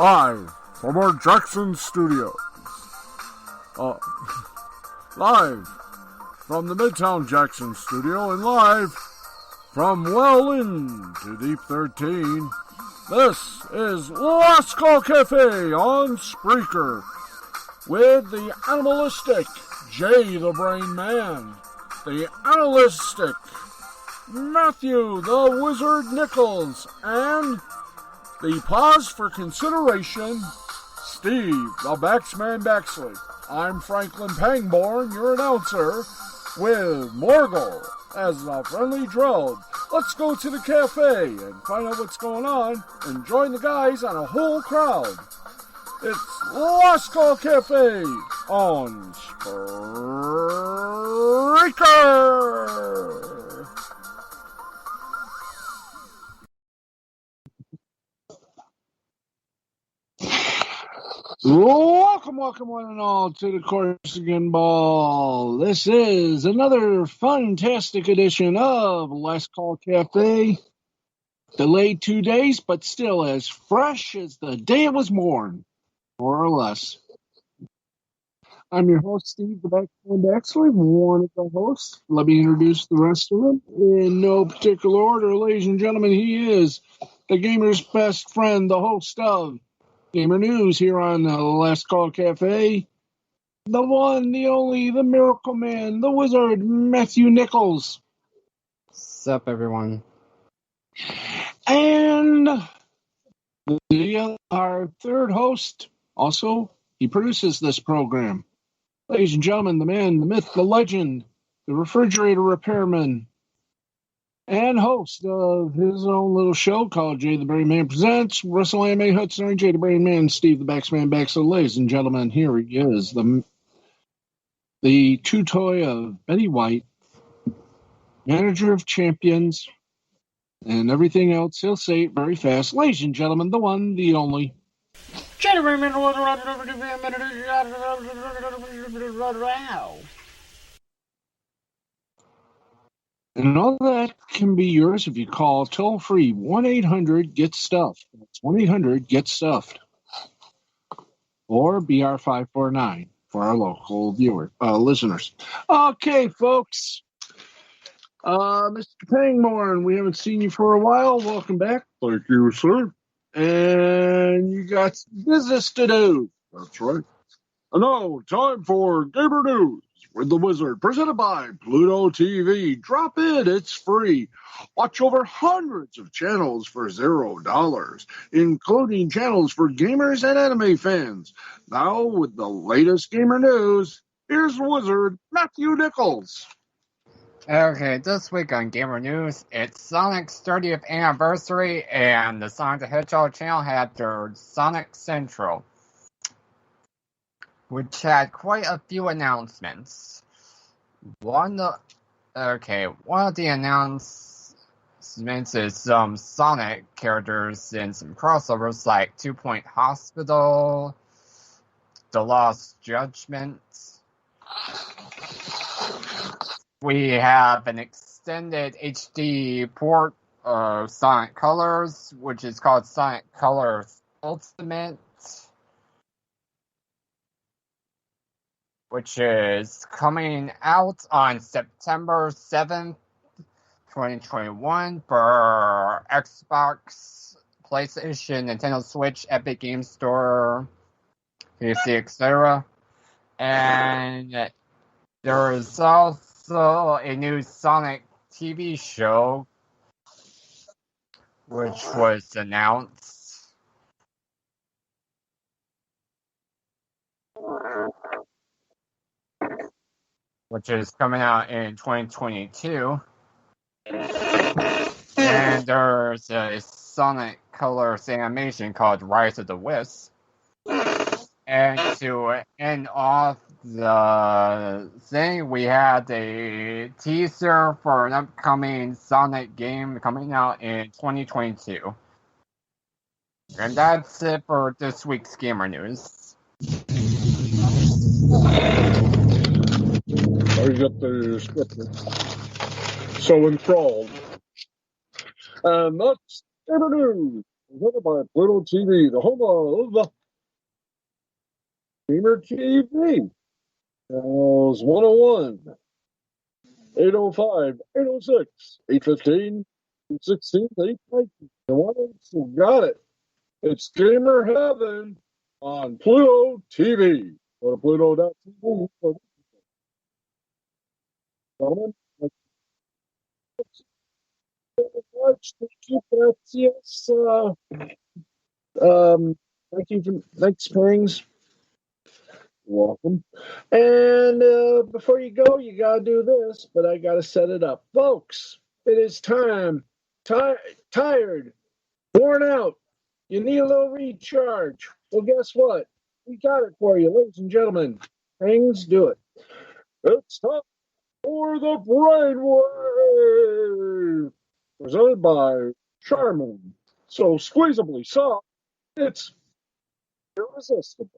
Live from our Jackson studio. Live from the Midtown Jackson studio and live from well into Deep 13. This is Last Call Cafe on Spreaker with the animalistic Jay the Brain Man, the animalistic Matthew the Wizard Nichols, and the pause for consideration, Steve the Baxman Baxley. I'm Franklin Pangborn, your announcer, with Morgul as the friendly drone. Let's go to the cafe and find out what's going on and join the guys on a whole crowd. It's Last Call Cafe on Spreaker. Welcome one and all to the Corsican Ball. This is another fantastic edition of Last Call Cafe. Delayed 2 days, but still as fresh as the day it was born, more or less. I'm your host, Steve the Baxman Baxley, one of the hosts. Let me introduce the rest of them in no particular order. Ladies and gentlemen, he is the gamer's best friend, the host of Gamer News here on Last Call Cafe. The one, the only, the miracle man, the wizard, Matthew Nichols. What's up, everyone? And our third host, also, he produces this program. Ladies and gentlemen, the man, the myth, the legend, the refrigerator repairman, and host of his own little show called Jay the Brain Man Presents, Russell Anime Hudson, and Jay the Brain Man, Steve the Baxman Back. So, ladies and gentlemen, here he is, the two-toy of Betty White, manager of champions, and everything else. He'll say it very fast. Ladies and gentlemen, the one, the only. Jay the Brain Man. And all that can be yours if you call toll-free 1-800-GET-STUFFED. That's 1-800-GET-STUFFED. Or BR549 for our local listeners. Okay, folks. Mr. Pangborn, we haven't seen you for a while. Welcome back. Thank you, sir. And you got business to do. That's right. And now, time for Gamer News with the Wizard, presented by Pluto TV. Drop in, it's free. Watch over hundreds of channels for $0, including channels for gamers and anime fans. Now, with the latest gamer news, here's the Wizard, Matthew Nichols. Okay, this week on Gamer News, it's Sonic's 30th anniversary, and the Sonic the Hedgehog channel had their Sonic Central, which had quite a few announcements. One of the announcements is some Sonic characters in some crossovers like 2 Point Hospital, The Lost Judgment. We have an extended HD port of Sonic Colors, which is called Sonic Colors Ultimate, which is coming out on September 7th 2021 for Xbox, PlayStation, Nintendo Switch, Epic Games Store, PC, etc. And there is also a new Sonic TV show which was announced. Which is coming out in 2022. And there's a Sonic Colors animation called Rise of the Wisps. And to end off the thing, we had a teaser for an upcoming Sonic game coming out in 2022. And that's it for this week's Gamer News. I got the scripture. So enthralled. And that's Gamer News, presented by Pluto TV, the home of Gamer TV. Channels 101, 805, 806, 815, 816, 819. Got it. It's Gamer Heaven on Pluto TV. Go to Pluto.tv. Gentlemen, thank you, gracias. Thank you for Night Springs. Welcome. And before you go, you got to do this, but I got to set it up. Folks, it is time. Tired, worn out. You need a little recharge. Well, guess what? We got it for you, ladies and gentlemen. Things do it. It's time for the Brainwave, presented by Charmin. So squeezably soft, it's irresistible.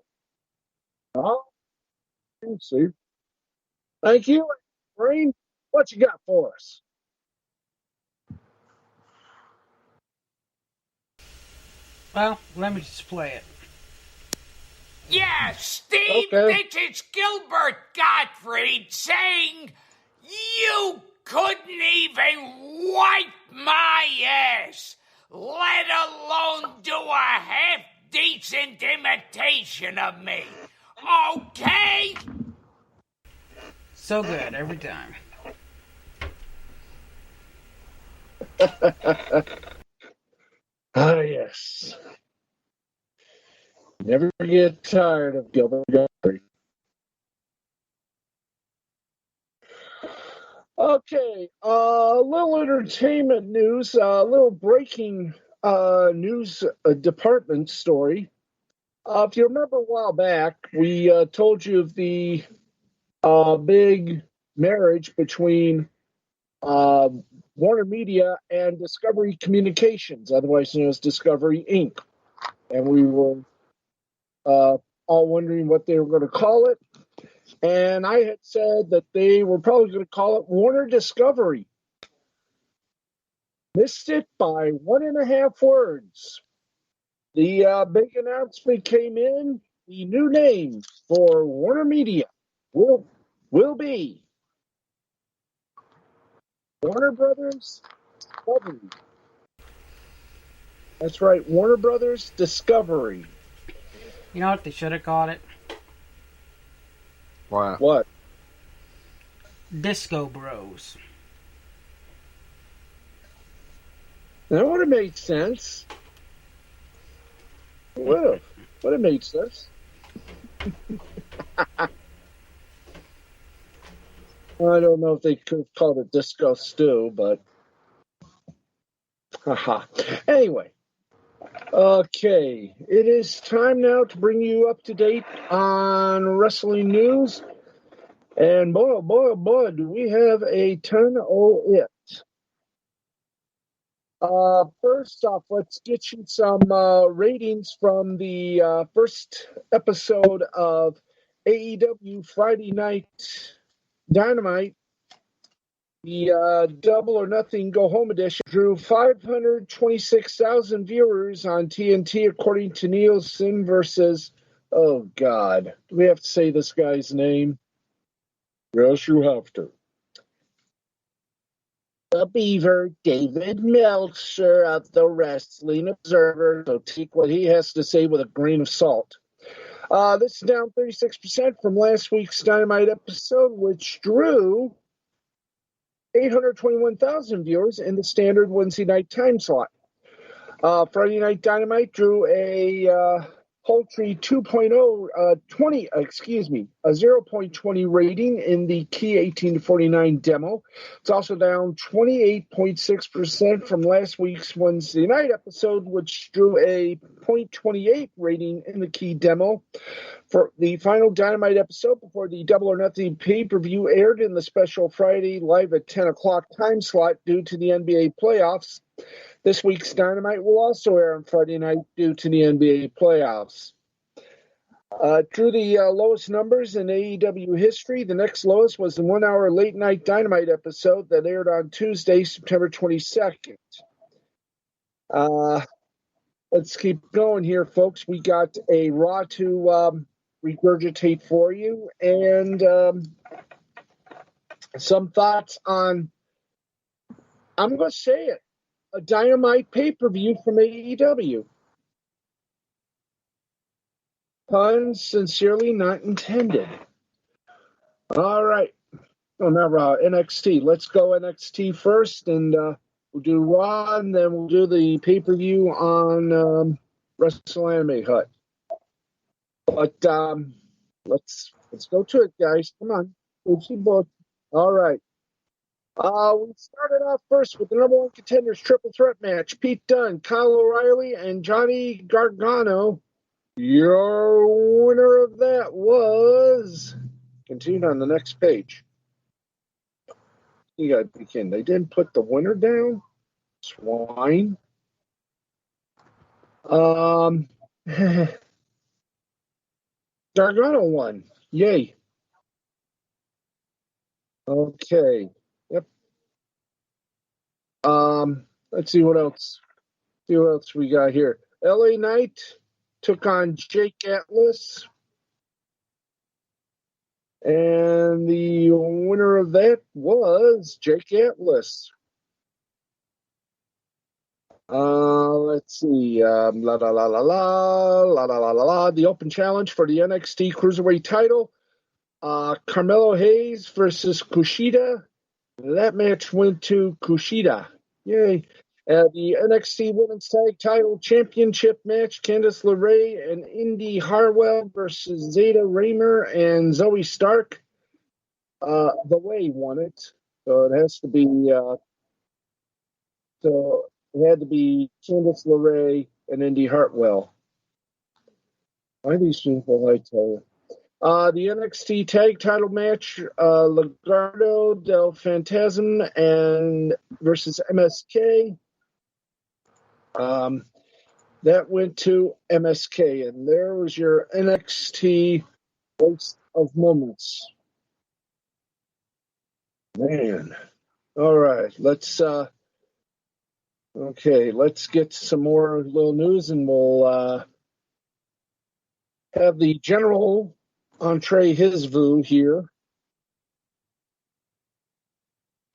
See. Thank you, Brain. What you got for us? Well, let me just play it. Yeah, Steve, Okay. this is Gilbert Gottfried saying you couldn't even wipe my ass, let alone do a half-decent imitation of me. Okay? So good every time. Ah, yes. Never get tired of Gilbert Gottfried. Okay, little entertainment news, a little breaking news department story. If you remember a while back, we told you of the big marriage between Warner Media and Discovery Communications, otherwise known as Discovery Inc. And we were all wondering what they were going to call it. And I had said that they were probably going to call it Warner Discovery. Missed it by 1.5 words. The big announcement came in. The new name for Warner Media will be Warner Brothers Discovery. That's right, Warner Brothers Discovery. You know what they should have called it? What? Disco Bros. That would have made sense. It would have made sense. I don't know if they could have called it Disco Stew, but haha. Anyway, okay, it is time now to bring you up to date on wrestling news. And boy, oh boy, do we have a ton of it. First off, let's get you some ratings from the first episode of AEW Friday Night Dynamite. The Double or Nothing Go Home edition drew 526,000 viewers on TNT, according to Nielsen, versus, oh God, do we have to say this guy's name? Yes, you have to. the Beaver, David Meltzer of the Wrestling Observer. So take what he has to say with a grain of salt. This is down 36% from last week's Dynamite episode, which drew 821,000 viewers in the standard Wednesday night time slot. Friday Night Dynamite drew a paltry 0.20 rating in the key 18 to 49 demo. It's also down 28.6% from last week's Wednesday night episode, which drew a 0.28 rating in the key demo. For the final Dynamite episode before the Double or Nothing pay-per-view aired in the special Friday live at 10 o'clock time slot due to the NBA playoffs. This week's Dynamite will also air on Friday night due to the NBA playoffs. Drew the lowest numbers in AEW history. The next lowest was the 1 hour late night Dynamite episode that aired on Tuesday, September 22nd. Let's keep going here, folks. We got a Raw to regurgitate for you and some thoughts on, I'm going to say it, a Dynamite pay-per-view from AEW. Pun sincerely not intended. All right. Oh, not Raw, NXT. Let's go NXT first, and we'll do Raw, and then we'll do the pay-per-view on Wrestle Anime Hut. But let's go to it, guys. Come on. All right. We started off first with the number one contenders triple threat match. Pete Dunne, Kyle O'Reilly, and Johnny Gargano. Your winner of that was... Continued on the next page. You got to begin. They didn't put the winner down? Swine. Gargano won. Yay. Okay. Yep. Let's see what else. See what else we got here. LA Knight took on Jake Atlas. And the winner of that was Jake Atlas. Let's see. The open challenge for the NXT Cruiserweight title. Carmelo Hayes versus Kushida. That match went to Kushida. Yay. The NXT Women's Tag Title Championship match, Candice LeRae and Indy Hartwell versus Zeta Raymer and Zoe Stark. The Way won it, so it has to be. So it had to be Candice LeRae and Indy Hartwell. Why these people? I tell you. The NXT Tag Title match, Legado del Phantasm and versus MSK. That went to MSK, and there was your NXT Waste of Moments. Man. All right, let's get some more little news, and we'll have the general entree his view here.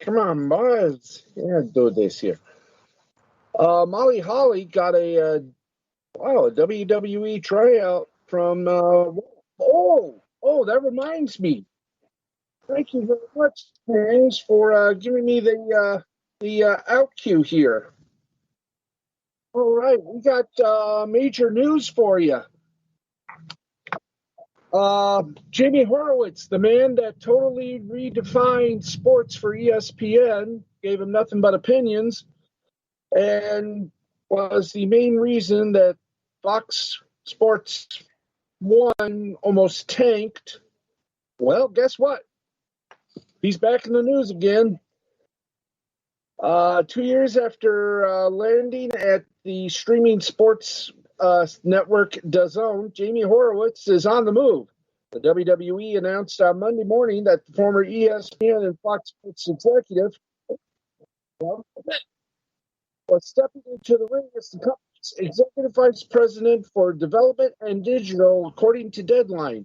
Come on, boys. Yeah, do this here. Molly Holly got a WWE tryout from. That reminds me. Thank you very much, James, for giving me the out cue here. All right, we got major news for you. Jamie Horowitz, the man that totally redefined sports for ESPN, gave him nothing but opinions, and was the main reason that Fox Sports 1 almost tanked. Well, guess what? He's back in the news again. 2 years after landing at the streaming sports network DAZN, Jamie Horowitz is on the move. The WWE announced on Monday morning that the former ESPN and Fox Sports executive was stepping into the ring as the company's executive vice president for development and digital, according to Deadline.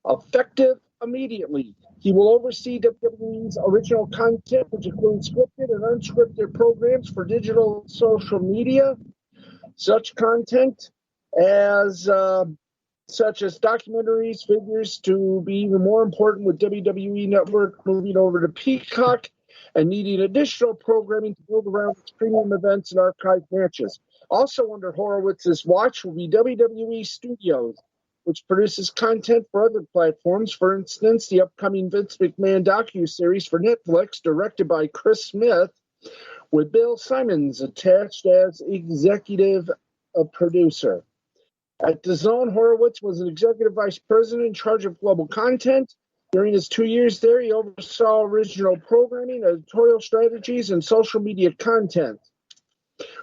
Effective immediately. He will oversee WWE's original content, which includes scripted and unscripted programs for digital and social media. Such content as such as documentaries figures to be even more important with WWE Network moving over to Peacock and needing additional programming to build around its premium events and archive matches. Also under Horowitz's watch will be WWE Studios, which produces content for other platforms. For instance, the upcoming Vince McMahon docuseries for Netflix, directed by Chris Smith, with Bill Simons attached as executive producer. At DAZN, Horowitz was an executive vice president in charge of global content. During his 2 years there, he oversaw original programming, editorial strategies, and social media content.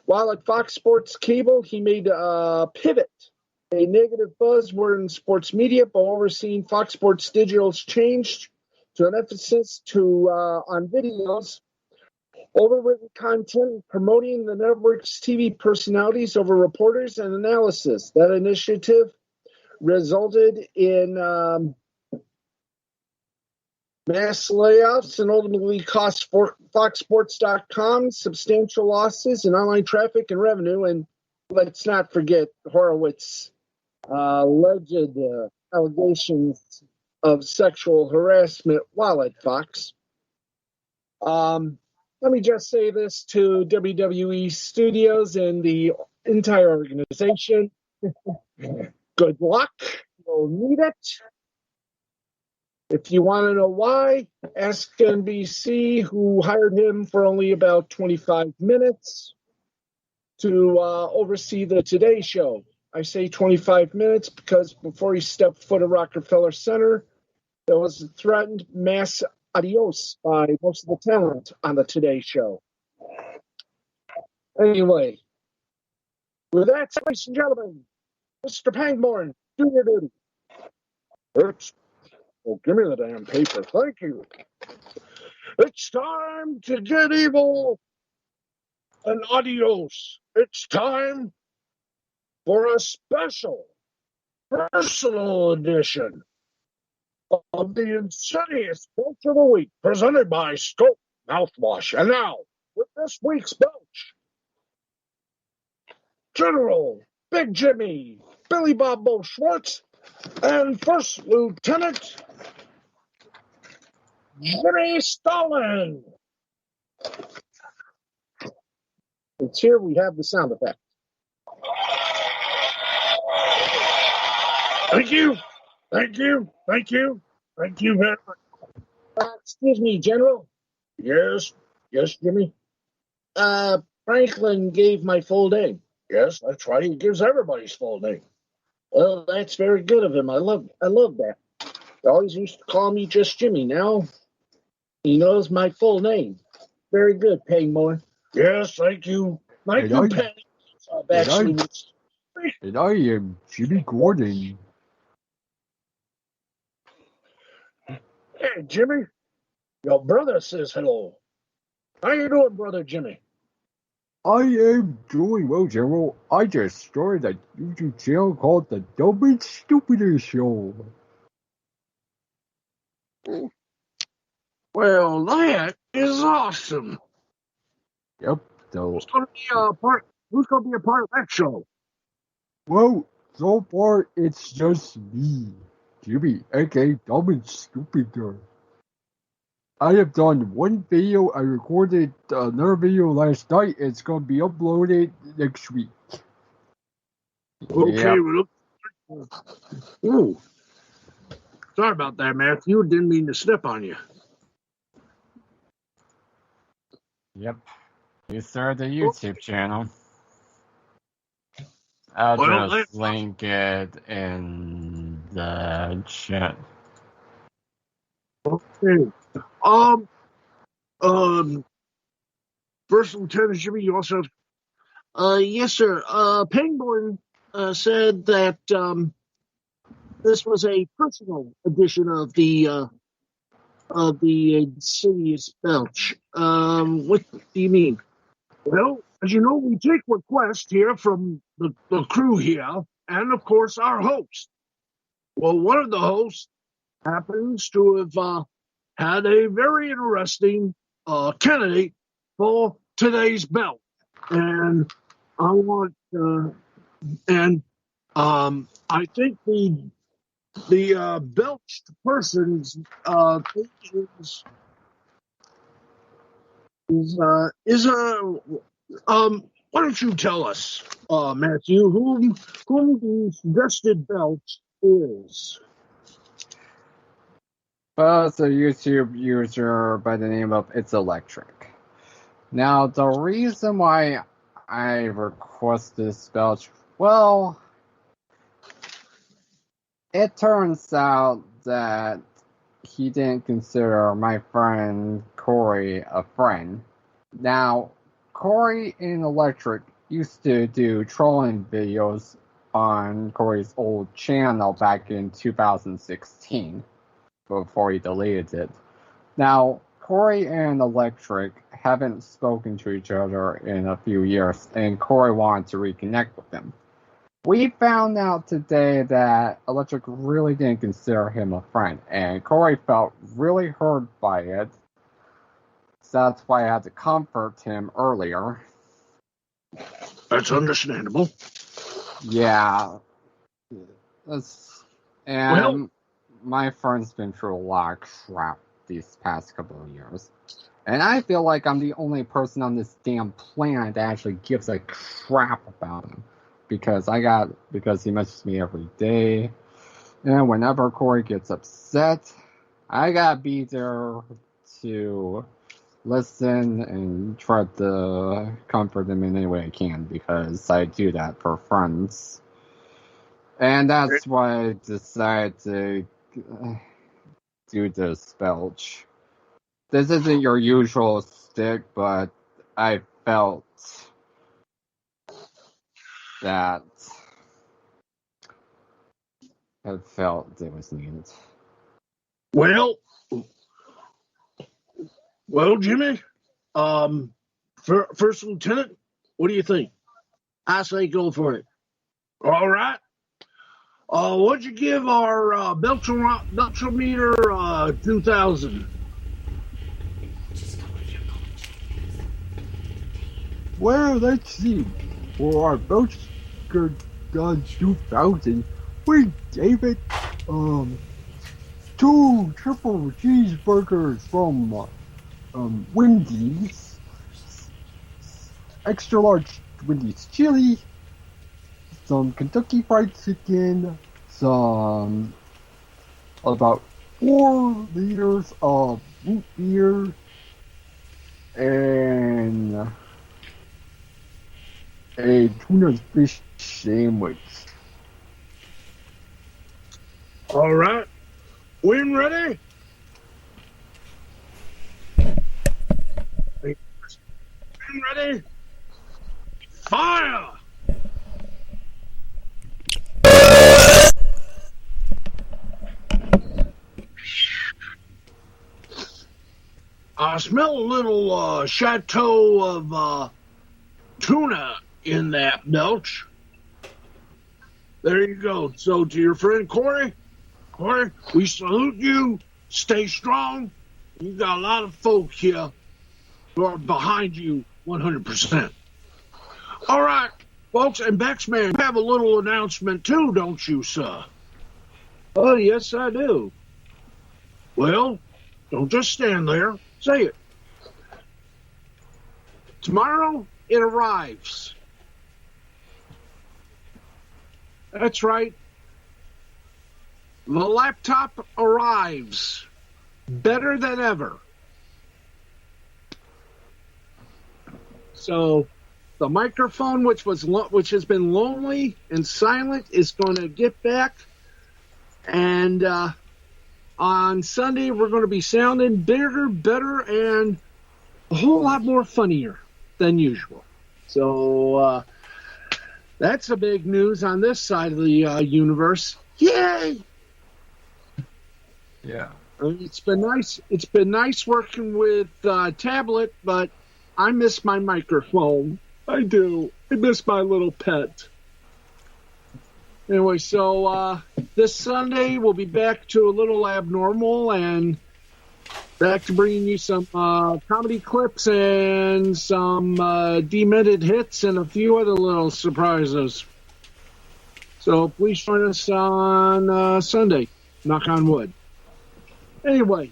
While at Fox Sports Cable, he made a pivot, a negative buzzword in sports media, but overseeing Fox Sports Digital's change to an emphasis on videos, overwritten content, promoting the network's TV personalities over reporters and analysis. That initiative resulted in mass layoffs and ultimately cost FoxSports.com substantial losses in online traffic and revenue. And let's not forget Horowitz's alleged allegations of sexual harassment while at Fox. Let me just say this to WWE Studios and the entire organization. Good luck. You'll need it. If you want to know why, ask NBC, who hired him for only about 25 minutes to oversee the Today Show. I say 25 minutes because before he stepped foot at Rockefeller Center, there was a threatened mass adios by most of the talent on the Today Show. Anyway, with that, ladies and gentlemen, Mr. Pangborn, do your duty. Well, give me the damn paper. Thank you. It's time to get evil and adios. It's time for a special personal edition of the Insidious Belch of the Week, presented by Scope Mouthwash. And now, with this week's belch, General Big Jimmy, Billy Bob Bo Schwartz, and First Lieutenant Jimmy Stalin. It's here we have the sound effect. Thank you. Thank you. Thank you. Thank you very much. Excuse me, General. Yes. Yes, Jimmy. Franklin gave my full name. Yes, that's right. He gives everybody's full name. Well, that's very good of him. I love that. He always used to call me just Jimmy. Now he knows my full name. Very good, Pangmore. Yes, thank you. Thank you, Pang. And I am Jimmy Gordon. Hey, Jimmy. Your brother says hello. How you doing, brother Jimmy? I am doing well, General. I just started a YouTube channel called The Dumb and Stupider Show. Well, that is awesome. Yep, so... Who's going to be a part of that show? Well, so far, it's just me, Jimmy, aka Dumb and Stupider. I have done one video. I recorded another video last night. It's going to be uploaded next week. Okay, well, ooh. Sorry about that, Matthew. Didn't mean to step on you. Yep. You started the YouTube channel. I'll just link it in the chat. Okay. First Lieutenant Jimmy, you also have... yes, sir. Pangborn said that this was a personal edition of the Insidious Belch. What do you mean? Well, as you know, we take requests here from the crew here, and of course our host. Well, one of the hosts happens to have had a very interesting candidate for today's belt, and I want I think the belched person's is why don't you tell us, Matthew, whom the suggested belch is? Well, it's a YouTube user by the name of It's Electric. Now, the reason why I request this belch, well, it turns out that he didn't consider my friend Corey a friend. Now, Corey in Electric used to do trolling videos on Corey's old channel back in 2016, before he deleted it. Now, Corey and Electric haven't spoken to each other in a few years, and Corey wanted to reconnect with him. We found out today that Electric really didn't consider him a friend, and Corey felt really hurt by it. So that's why I had to comfort him earlier. That's understandable. Yeah. My friend's been through a lot of crap these past couple of years. And I feel like I'm the only person on this damn planet that actually gives a crap about him. Because he messages me every day. And whenever Corey gets upset, I gotta be there to listen and try to comfort him in any way I can, because I do that for friends. And that's why I decided to do this belch. This isn't your usual stick, but I felt that it was needed. Well, Jimmy, First Lieutenant, what do you think? I say go for it. All right. What'd you give our Belchometer 2000? Well, let's see. For our Belcher 2000, we gave it 2 triple cheeseburgers from Wendy's, extra large Wendy's chili, some Kentucky Fried Chicken, some about 4 liters of root beer, and a tuna fish sandwich. All right. When ready? When ready? Fire! I smell a little chateau of tuna in that belch. There you go. So to your friend Corey, we salute you. Stay strong. You got a lot of folk here who are behind you 100%. All right, folks, and Bexman, you have a little announcement too, don't you, sir? Oh, yes, I do. Well, don't just stand there. Say it. Tomorrow, it arrives. That's right. The laptop arrives. Better than ever. So, the microphone, which has been lonely and silent, is going to get back. And on Sunday, we're going to be sounding bigger, better, and a whole lot more funnier than usual. So that's the big news on this side of the universe. Yay! Yeah. It's been nice. It's been nice working with tablet, but I miss my microphone. I do. I miss my little pet. Anyway, so this Sunday we'll be back to a little abnormal, and Back to bringing you some comedy clips and some demented hits and a few other little surprises. So please join us on Sunday. Knock on wood. Anyway,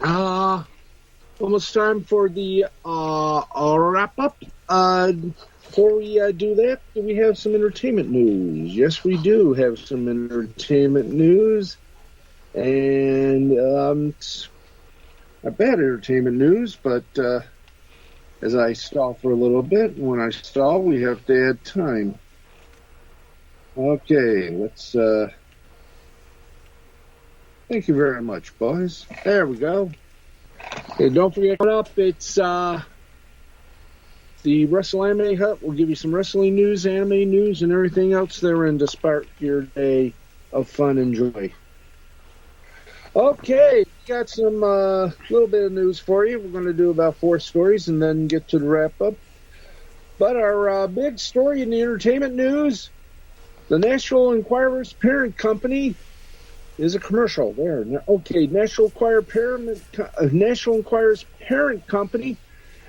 almost time for the wrap-up. Before we do that, do we have some entertainment news? Yes, we do have some entertainment news. And it's not bad entertainment news, but as I stall for a little bit, when I stall, we have to add time. Okay, let's... Thank you very much, boys. There we go. Okay, don't forget, coming up, it's the Wrestle Anime Hut. We'll give you some wrestling news, anime news, and everything else therein to spark your day of fun and joy. Okay, got some little bit of news for you. We're going to do about 4 stories and then get to the wrap-up. But our big story in the entertainment news, the National Enquirer's parent company is a commercial there. Okay, National Enquirer's parent company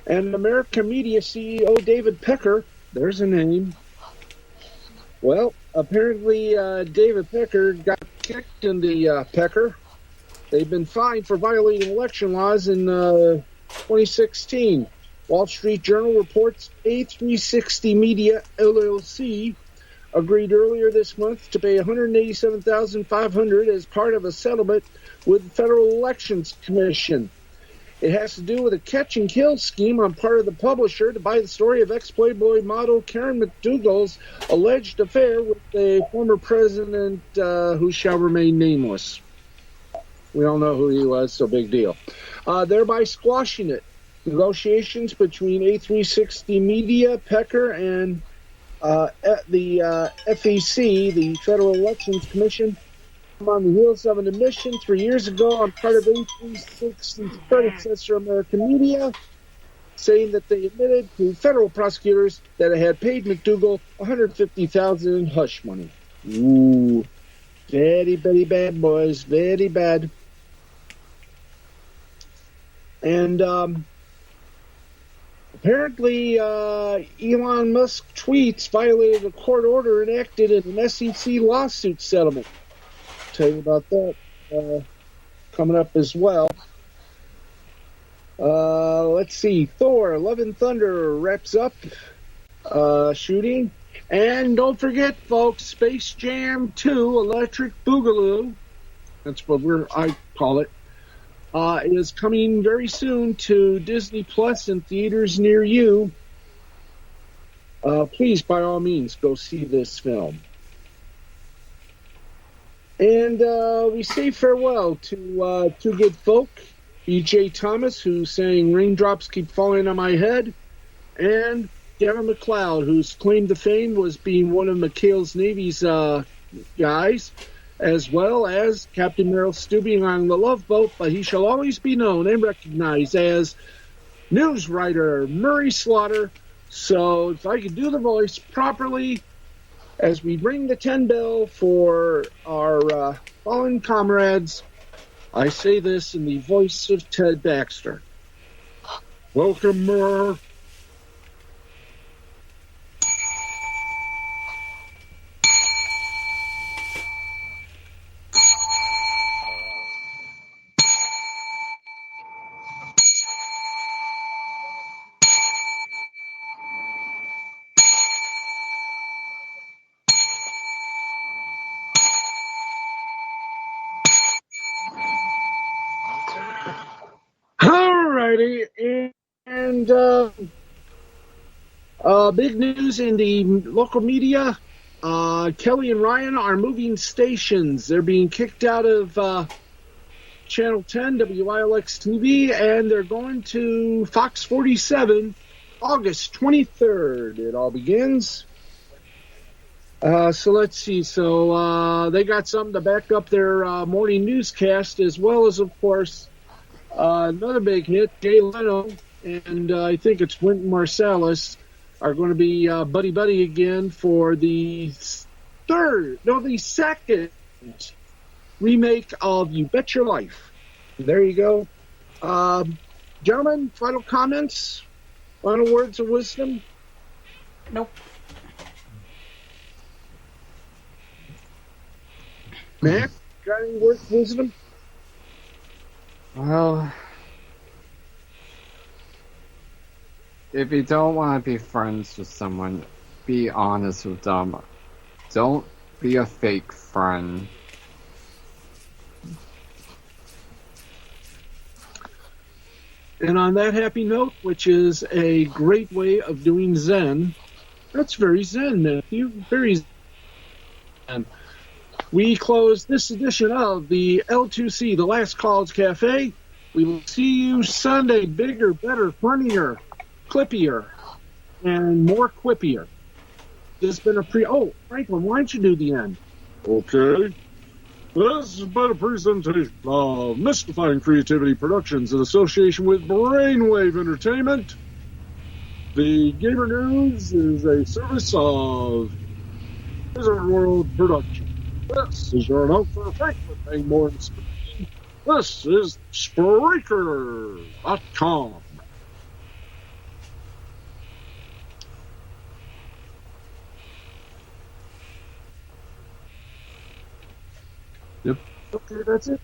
and American Media CEO David Pecker, there's a name. Well, apparently David Pecker got kicked in the pecker. They've been fined for violating election laws in 2016. Wall Street Journal reports A360 Media LLC agreed earlier this month to pay $187,500 as part of a settlement with the Federal Elections Commission. It has to do with a catch-and-kill scheme on part of the publisher to buy the story of ex-Playboy model Karen McDougal's alleged affair with the former president who shall remain nameless. We all know who he was, so big deal. Thereby squashing it. Negotiations between A360 Media, Pecker, and the FEC, the Federal Elections Commission, come on the heels of an admission 3 years ago on part of A360's predecessor, American Media, saying that they admitted to federal prosecutors that it had paid McDougal $150,000 in hush money. Ooh, very, very bad, boys, very bad. And apparently Elon Musk tweets violated a court order enacted in an SEC lawsuit settlement. I'll tell you about that coming up as well. Let's see. Thor, Love and Thunder wraps up shooting. And don't forget, folks, Space Jam 2, Electric Boogaloo, that's what I call it, is coming very soon to Disney Plus and theaters near you. Please, by all means, go see this film. And we say farewell to two good folk, B.J. Thomas, who's saying raindrops keep falling on my head, and Gavin McLeod, whose claim to fame was being one of McHale's Navy's guys, as well as Captain Merrill Stubing on the Love Boat, but he shall always be known and recognized as news writer Murray Slaughter. So if I could do the voice properly, as we ring the 10 bell for our fallen comrades, I say this in the voice of Ted Baxter. Welcome, Murr. And big news in the local media. Kelly and Ryan are moving stations. They're being kicked out of Channel 10, WILX TV, and they're going to Fox 47 August 23rd. It all begins. So let's see. So they got something to back up their morning newscast, as well as, of course, another big hit, Jay Leno, and I think it's Wynton Marsalis, are going to be buddy-buddy again for the second remake of You Bet Your Life. There you go. Gentlemen, final comments? Final words of wisdom? Nope. Matt, got any words of wisdom? Well, if you don't want to be friends with someone, be honest with them. Don't be a fake friend. And on that happy note, which is a great way of doing Zen, that's very Zen, Matthew. Very Zen. We close this edition of the L2C, the Last College Cafe. We will see you Sunday, bigger, better, funnier, clippier, and more quippier. This has been a Oh, Franklin, why don't you do the end? Okay. This has been a presentation of Mystifying Creativity Productions in association with Brainwave Entertainment. The Gamer News is a service of Wizard World Production. This is your announcer, Franklin Bangmore. This is Spreaker.com. Yep. Okay, that's it.